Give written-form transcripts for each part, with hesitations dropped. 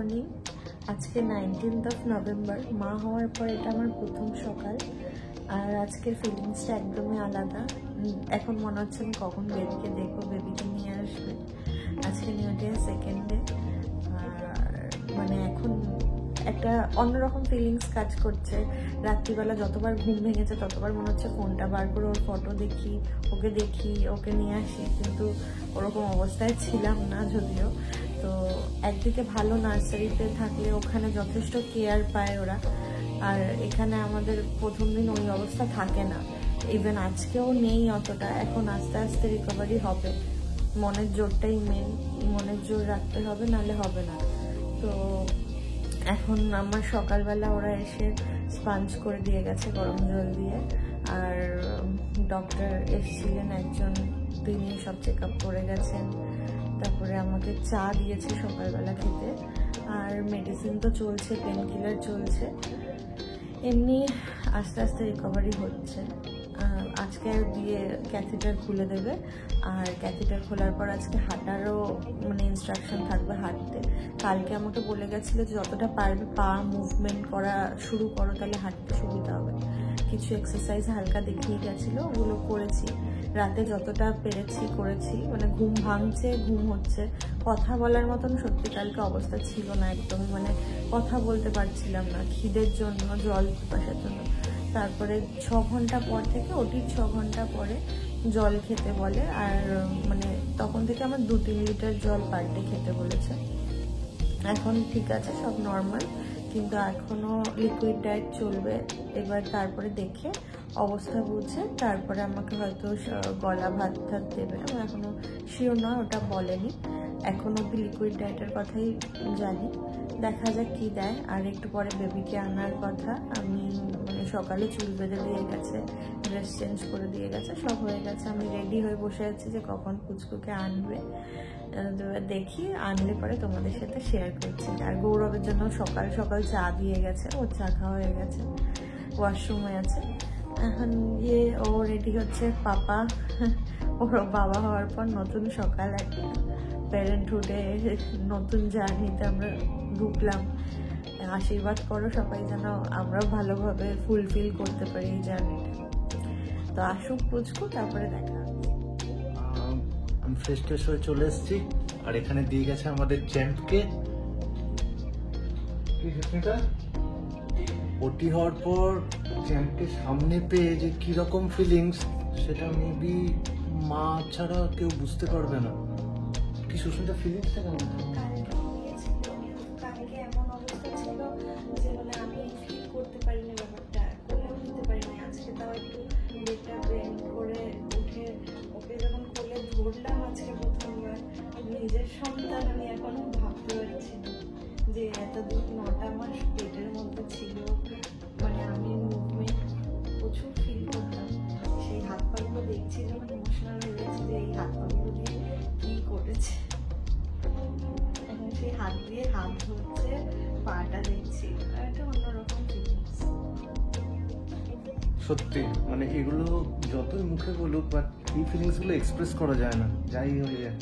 Morning. আজকে 19th November. মা হওয়ার পর এটা আমার প্রথম সকাল, আর আজকের ফিলিংসটা একদমই আলাদা। এখন মনে হচ্ছে আমি কখন বেবিকে দেখবো, বেবিকে নিয়ে আসবে। আজকে নিউ ডে, সেকেন্ড ডে। আর মানে এখন একটা অন্যরকম ফিলিংস কাজ করছে। রাত্রিবেলা যতবার ঘুম ভেঙেছে ততবার মনে হচ্ছে ফোনটা বার করে ওর ফটো দেখি, ওকে নিয়ে আসি, কিন্তু ওরকম অবস্থায় ছিলাম না যদিও। তো একদিকে ভালো, নার্সারিতে থাকলে ওখানে যথেষ্ট কেয়ার পায় ওরা, আর এখানে আমাদের প্রথম দিন ওই অবস্থা থাকে না। ইভেন আজকেও নেই অতটা। এখন আস্তে আস্তে রিকভারি হবে। মনের জোরটাই মেন, মনের জোর রাখতে হবে, নাহলে হবে না। তো এখন আমার সকালবেলা ওরা এসে স্পাঞ্জ করে দিয়ে গেছে গরম জল দিয়ে, আর ডক্টর এসেছিলেন একজন, তিনি সব চেক আপ করে গেছেন। তারপরে আমাকে চা দিয়েছে সকালবেলা খেতে, আর মেডিসিন তো চলছে, পেন কিলার চলছে। এমনি আস্তে আস্তে রিকভারি হচ্ছে। আজকে দিয়ে ক্যাথেটার খুলে দেবে, আর ক্যাথেটার খোলার পর আজকে হাঁটারও মানে ইনস্ট্রাকশন থাকবে, হাঁটতে। কালকে আমাকে বলে গেছিলো যে যতটা পারবে পা মুভমেন্ট করা শুরু করো, তাহলে হাঁটতে সুবিধা হবে। কিছু এক্সারসাইজ হালকা দেখিয়ে গেছিলো, ওগুলো করেছি। রাতে যতটা পেরেছি করেছি। মানে ঘুম ভাঙছে, ঘুম হচ্ছে। কথা বলার মতন সত্যি কালকে অবস্থা ছিল না একদম, মানে কথা বলতে পারছিলাম না, খিদের জন্য, জল পিপাসার জন্য। তারপরে 6 ঘন্টা পর থেকে, ওটির 6 ঘন্টা পরে জল খেতে বলে, আর মানে তখন থেকে আমার 2-3 লিটার জল পার ডে খেতে বলেছে। এখন ঠিক আছে, সব নর্মাল, কিন্তু এখনো লিকুইড ডায়েট চলবে। এবার তারপরে দেখে অবস্থা বুঝে তারপরে আমাকে হয়তো গলা ভাত দেবে। আমি এখনো শিওর নয়, ওটা বলেনি। এখন অব্দি লিকুইড ডায়েটের কথাই জানি, দেখা যাক কি দেয়। আর একটু পরে বেবিকে আনার কথা। আমি মানে সকালে চুল বেঁধে দিয়ে গেছে, ড্রেস চেঞ্জ করে দিয়ে গেছে, সব হয়ে গেছে। আমি রেডি হয়ে বসে আছি যে কখন পুচকুকে আনবে। দেখি আনলে পরে তোমাদের সাথে শেয়ার করছি। আর গৌরবের জন্য সকাল সকাল চা দিয়ে গেছে, ওর চা খাওয়া হয়ে গেছে, ওয়াশরুমে আছে। এখন ও রেডি হচ্ছে। পাপা ওর বাবা হওয়ার পর নতুন সকাল, একটা প্যারেন্টহুডে নতুন জার্নিতে আমরা ঢুকলাম। আশীর্বাদ করো সবাই যেন আমরা ভালোভাবে ফুলফিল করতে পারি এই জার্নিটা। তো আসুক পুচকু, তারপরে দেখা। আমি ফ্রেশ ট্রেশ হয়ে চলে এসেছি, আর এখানে দিয়ে গেছে আমাদের চ্যাম্পকে। ওটি হওয়ার পর চ্যাম্পকে সামনে পেয়ে যে কিরকম ফিলিংস, সেটা মেবি মা ছাড়া কেউ বুঝতে পারবে না। কি সুস্মিতা, ফিলিংসটা কেমন? কালকে এমন অবস্থা ছিল যে মানে আমি ফিল করতে পারিনি ব্যাপারটা, কোলেও নিতে পারিনি। আজকে তাও একটু বেটা ব্রেন করে উঠে ওকে যখন কোলে ধরলাম, আজকে প্রথমবার নিজের সন্তান আমি এখনো ভাবতে পারছি না যে এতদিন 9টা মাস পেটের মধ্যে ছিল। মানে আমি মুভমেন্ট প্রচুর ফিল করতাম। সেই হাত পাগুলো দেখছি যখন ইমোশনাল হয়ে গেছে যে এই হাত পাগুলো দিয়ে কি করেছে। এখন সেই হাত দিয়ে হাত ধরছে, পাটা দেখছি, একটা অন্যরকম ফিলিংস। সত্যি মানে এগুলো যতই মুখে বলুক, বাট এই ফিলিংস গুলো এক্সপ্রেস করা যায় না, যাই হয়ে যায়।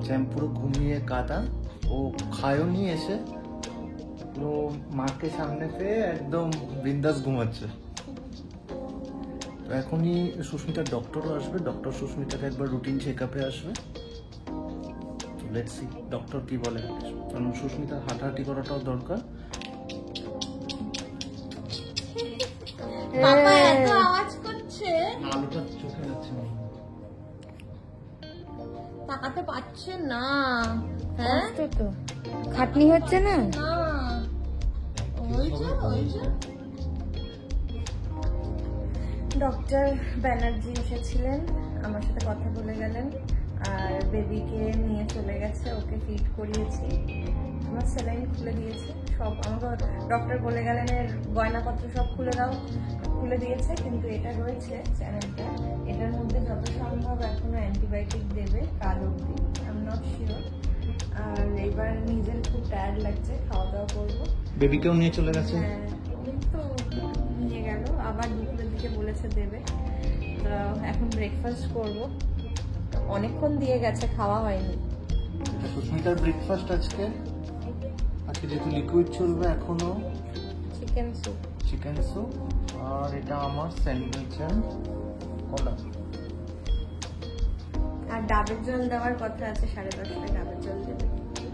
চ্যাম্প পুরো ঘুমিয়ে কাটা, ও খায়ও নিয়ে এসে পুরো মাকে সামনে পেয়ে একদম বিন্দাস ঘুমাচ্ছে। তো এখনই সুস্মিতার ডক্টরও আসবে, ডক্টর সুস্মিতাকে একবার রুটিন চেক আপে আসবে। তো লেটস সি ডক্টর কি বলে, কারণ সুস্মিতার হাঁটাহাঁটি করাটাও দরকার। পাপা এত আওয়াজ করছে, আলোটা চোখে যাচ্ছে না, তাকাতে পারছে না। হ্যাঁ তো খাটনি হচ্ছে না। ডক্টর ব্যানার্জি এসেছিলেন, আমার সাথে কথা বলে গেলেন, আর বেবিকে নিয়ে চলে গেছে। ওকে ফিড করিয়েছি, আমার স্যালাইন খুলে দিয়েছে সব। আমাকে ডক্টর বলে গেলেন এর গয়নাপত্র সব খুলে দাও, খুলে দিয়েছে। কিন্তু এটা রয়েছে চ্যানেলটা, এটার মধ্যে যত সম্ভব এখনো অ্যান্টিবায়োটিক দেবে কাল অবধি, আই এম নট শিওর। আর এবার নিজের খুব টায়ার্ড লাগছে, খাওয়া দাওয়া করবো। বেবিকেও নিয়ে চলে গেছে। হ্যাঁ, তো নিয়ে গেল, আবার দুপুরের দিকে বলেছে দেবে। তো এখন ব্রেকফাস্ট করব। অনেকক্ষণ দিয়ে গেছে, খাওয়া হয়নি। সুস্মিতার ব্রেকফাস্ট আজকে আজকে যেহেতু লিকুইড চলবে এখনো চিকেন স্যুপ। চিকেন স্যুপ, আর এটা আমার স্যান্ডউইচ এন্ড কলা। আর ডাবের জল দেওয়ার কথা আছে, 10:30টায় ডাবের জল দেবে।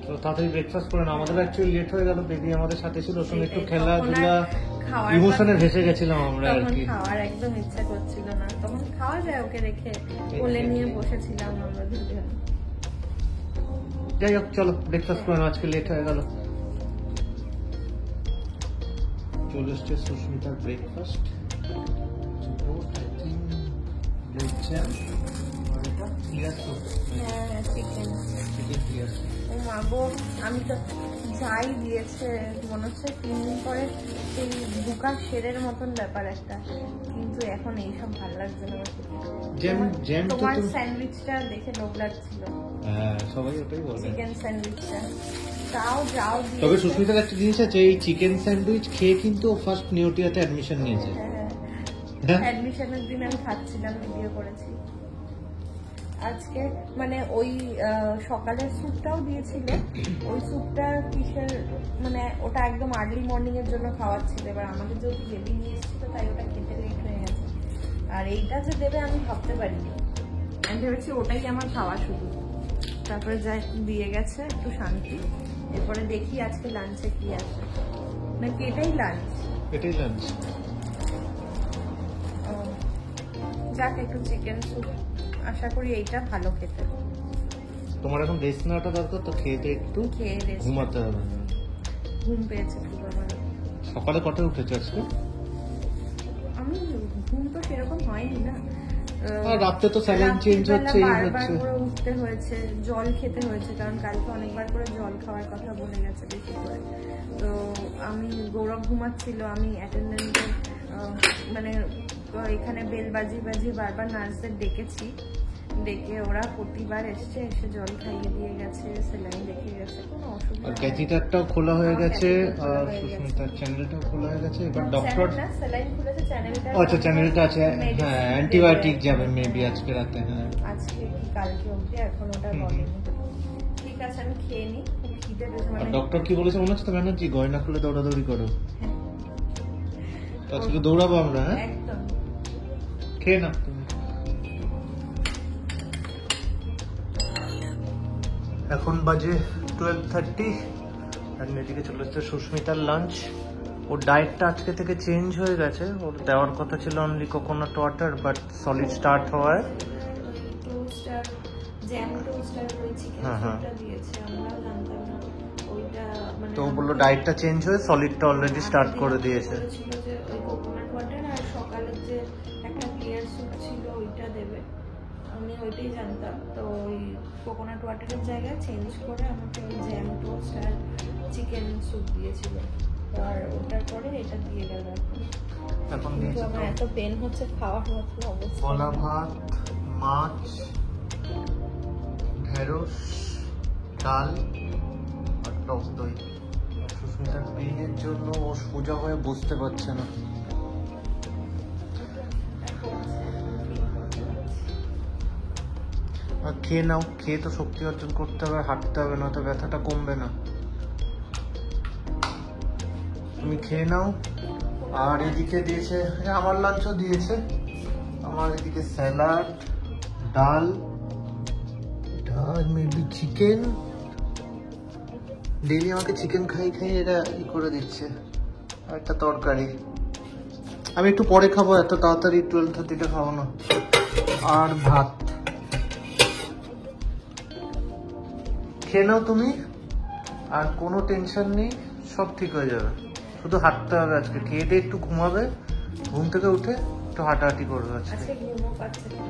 তো তাড়াতাড়ি ব্রেকফাস্ট করে না, আমাদের অ্যাকচুয়ালি লেট হয়ে গেল, বেবি আমাদের সাথে ছিল, ওর সঙ্গে একটু সেটাই, খেলাধুলা তখন আর খাওয়ার ইমোশনে কথা- ভেসে গেছিলাম আমরা আর তখন কি। খাওয়ার একদম ইচ্ছা করছিল না, তখন খাওয়া যায় ওকে রেখে, কোলে নিয়ে বসেছিলাম আমরা দুজন। যাই হোক চলো ব্রেকফাস্ট করে নাও, আজকে লেট হয়ে গেল। চলে এসছে সুস্মিতার ব্রেকফাস্ট, হ্যাঁ, চিকেন। চিকেন ও মা গো, আমি তো যাই দিয়েছে মনে হচ্ছে 3 দিন পরে সেই বুকা শেরের মতন ব্যাপার একটা, কিন্তু এখন এইসব ভালো লাগছে না আমার খেতে। জ্যাম তো তোমার তুমি- স্যান্ডউইচটা দেখে লোভ লাগছিল, হ্যাঁ সবাই ওটাই বলে। চিকেন স্যান্ডউইচটা। তাও যাও তবে দিয়েছে। সুস্মিতার একটা জিনিস আছে, এই চিকেন স্যান্ডউইচ খেয়ে কিন্তু ফার্স্ট নিউটিয়াতে অ্যাডমিশন নিয়েছে। হ্যাঁ অ্যাডমিশনের দিন আমি খাচ্ছিলাম, ভিডিও করেছি। আজকে মানে ওই সকালের স্যুপটাও দিয়েছিল, ওই স্যুপটা কিসের মানে ওটা একদম আর্লি মর্নিং এর জন্য খাওয়াচ্ছিল, এবার আমাদের যেহেতু বেবি নিয়ে এসেছিল তাই ওটা খেতে লেট হয়ে গেছে। আর এইটা যে দেবে আমি ভাবতে পারিনি, আমি ভেবেছি ওটাই আমার খাওয়া শুধু। তারপরে যা দিয়ে গেছে একটু শান্তি। এরপরে দেখি আজকে লাঞ্চে কি আছে, নাকি এটাই লাঞ্চ। এটাই লাঞ্চ। যাক, একটু চিকেন স্যুপ, আশা করি এইটা ভালো খেতে। তোমার এখন রেস্ট নেওয়াটা দরকার, তো খেতে একটু খেয়ে rest ঘুমাতে হবে। ঘুম পেয়েছে খুব আমার। সকালে কটায় উঠেছো আজকে? আমি ঘুম তো সেরকম হয়নি না, আর রাতে তো saline change রাত্রিবেলা হচ্ছে, এই বারবার হচ্ছে। করে উঠতে হয়েছে, জল খেতে হয়েছে, কারণ কালকে অনেকবার করে জল খাওয়ার কথা বলে গেছে বেশি করে। তো আমি গৌরব ঘুমাচ্ছিল, আমি অ্যাটেন্ডেন্টের মানে এখানে বেল বাজি বারবার নার্সদের ডেকেছি, ডেকে ওরা প্রতিবার এসছে, এসে জল খাইয়ে দিয়ে গেছে, স্যালাইন রেখে গেছে, কোনো অসুবিধা আর হয়নি। ক্যাথিটারটাও খোলা হয়ে হ্যাঁ, গেছে, catheter খোলা আর হয়ে গেছে। সুস্মিতার চ্যানেলটাও খোলা হয়ে গেছে। এবার না, ডক্টর, channel না, স্যালাইন খুলেছে, চ্যানেলটা আচ্ছা চ্যানেলটা আছে, medicine হ্যাঁ দেবে। অ্যান্টিবায়োটিক যাবে মেবি আজকে রাতে। হ্যাঁ আজকে কি কালকে অবধি, এখন ওটা বলেনি। ঠিক আছে, আমি খেয়ে নিই, খুব খিদে পেয়েছে আর মানে। ডক্টর কি বলেছে মনে হচ্ছে তো ব্যানার্জি, গয়না খুলে দৌড়াদৌড়ি করো। তো আজকে দৌড়াবো আমরা, হ্যাঁ একদম। খেয়ে না তুমি। এখন বাজে 12:30 আর এদিকে চলে এসছে সুস্মিতার লাঞ্চ। ওর ডায়েটটা আজকে থেকে চেঞ্জ হয়ে গেছে, ওর দেওয়ার কথা ছিল only coconut water, but solid start হওয়ায় টোস্টার, জ্যাম টোস্টার, ওই চিকেন হ্যাঁ, হ্যাঁ। স্যুপটা দিয়েছে, আমরাও জানতাম না ওইটা মানে। তো ও বললো ডায়েটটা চেঞ্জ হয়ে সলিডটা অলরেডি স্টার্ট করে দিয়েছে। বলেছিল যে ওই কোকোনাট ওয়াটার আর সকালের যে একটা ক্লিয়ার স্যুপ ছিল ওইটা দেবে, আমি ওইটাই জানতাম। তো ওই কোকোনাট ওয়াটারের জায়গায় চেঞ্জ করে আমাকে ওই জ্যাম টোস্ট আর চিকেন স্যুপ দিয়েছিল, আর ওটার পরে এটা দিয়ে গেল। এখন কিন্তু দিয়েছে আমার এত পেন হচ্ছে খাওয়ার মতো অবস্থা। কলা ভাত, মাছ, ঢেঁড়স, ডাল আর টক দই। আর সুস্মিতার পেনের জন্য ও সোজা হয়ে বসতে পারছে না। আর খেয়ে নাও, খেয়ে তো শক্তি অর্জন করতে হবে, হাঁটতে হবে, না তো ব্যথাটা কমবে না। তুমি খেয়ে নাও। আর এদিকে দিয়েছে, আমার লাঞ্চও দিয়েছে, আমার এদিকে স্যালাড, ডাল মেবি চিকেন। ডেইলি আমাকে চিকেন খাই খাই এরা ই করে দিচ্ছে, আর একটা তরকারি। আমি একটু পরে খাবো, এত তাড়াতাড়ি 12:30 খাবো না। আর ভাত খেয়ে নাও তুমি, আর কোনো টেনশন নেই, সব ঠিক হয়ে যাবে। শুধু হাঁটতে হবে আজকে, খেয়ে দিয়ে একটু ঘুমাবে, ঘুম থেকে উঠে একটু হাঁটাহাঁটি করবে আজকে। আজকে ঘুমও পাচ্ছে না।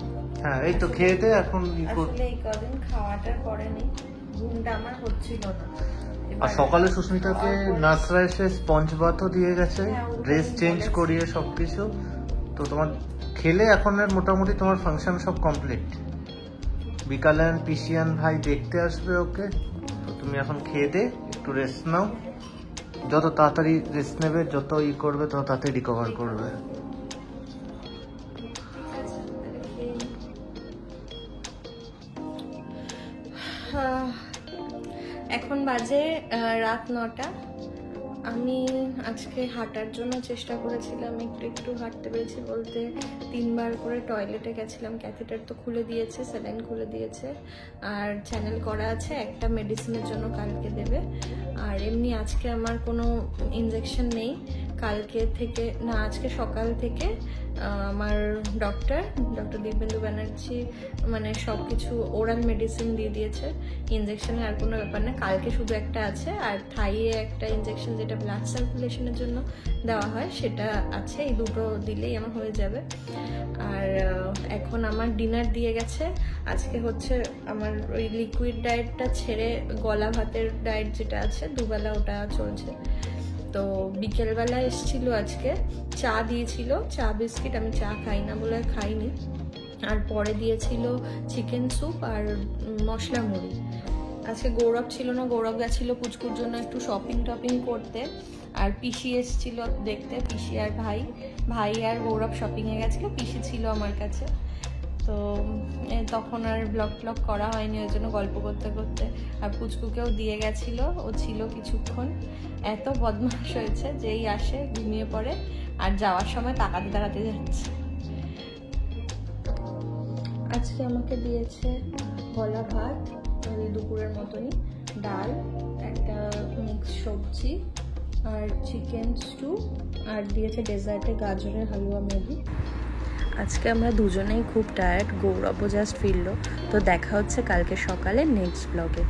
হ্যাঁ এই তো খেয়ে দিয়ে এখন আসলে এই কদিন খাওয়াটার পরেনি, ঘুমটা আমার হচ্ছিল না। আর সকালে সুস্মিতাকে নার্সরা এসে স্পঞ্জ বাথও দিয়ে গেছে, ড্রেস চেঞ্জ করিয়ে সবকিছু। তো তোমার খেলে এখন আর মোটামুটি তোমার ফাংশন সব কমপ্লিট। বিকালে পিসিয়ান ভাই দেখতে আসবে ওকে, তো তুমি এখন খেয়ে দে একটু রেস্ট নাও। যত তাড়াতাড়ি রেস্ট নেবে, যত ই করবে, তত তাড়াতাড়ি রিকভার করবে। এখন বাজে রাত 9টা। আমি আজকে হাঁটার জন্য চেষ্টা করেছিলাম, একটু হাঁটতে পেরেছি বলতে 3 বার করে টয়লেটে গেছিলাম। ক্যাথেটার তো খুলে দিয়েছে, স্যালাইন খুলে দিয়েছে, আর চ্যানেল করা আছে, একটা মেডিসিনের জন্য কালকে দেবে। আর এমনি আজকে আমার কোনো ইনজেকশন নেই। কালকে থেকে না, আজকে সকাল থেকে আমার ডক্টর দিব্যেন্দু ব্যানার্জি মানে সব কিছু ওরাল মেডিসিন দিয়ে দিয়েছে, ইনজেকশনের আর কোনো ব্যাপার না। কালকে শুধু একটা আছে, আর থাইয়ে একটা ইনজেকশন যেটা ব্লাড সার্কুলেশনের জন্য দেওয়া হয় সেটা আছে। এই দুটো দিলেই আমার হয়ে যাবে। আর এখন আমার ডিনার দিয়ে গেছে। আজকে হচ্ছে আমার ওই লিকুইড ডায়েটটা ছেড়ে গলা ভাতের ডায়েট যেটা আছে, দুবেলা ওটা চলছে। তো বিকেলবেলা এসেছিল, আজকে চা দিয়েছিল, চা বিস্কিট, আমি চা খাই না বলে খাইনি। আর পরে দিয়েছিল চিকেন স্যুপ আর মশলা মুড়ি। আজকে গৌরব ছিল না, গৌরব গেছিল পুচকুর জন্য একটু শপিং করতে। আর পিসি এসেছিল দেখতে, পিসি আর ভাই আর গৌরব শপিংয়ে গেছিলো, পিসি ছিল আমার কাছে। তো তখন আর ব্লগ করা হয়নি, ওই জন্য গল্প করতে। আর পুচকুকেও দিয়ে গেছিলো, ও ছিল কিছুক্ষণ। এত বদমাশ হয়েছে, যেই আসে ঘুমিয়ে পড়ে, আর যাওয়ার সময় তাকাতে যাচ্ছে। আজকে আমাকে দিয়েছে গলা ভাত, ওই দুপুরের মতনই, ডাল, একটা মিক্স সবজি আর চিকেন স্টু, আর দিয়েছে ডেজার্টে গাজরের হালুয়া মেবি। আজকে আমরা দুজনেই খুব টায়ার্ড, গৌরবও জাস্ট ফিরলো। তো দেখা হচ্ছে কালকে সকালে নেক্সট ব্লগে।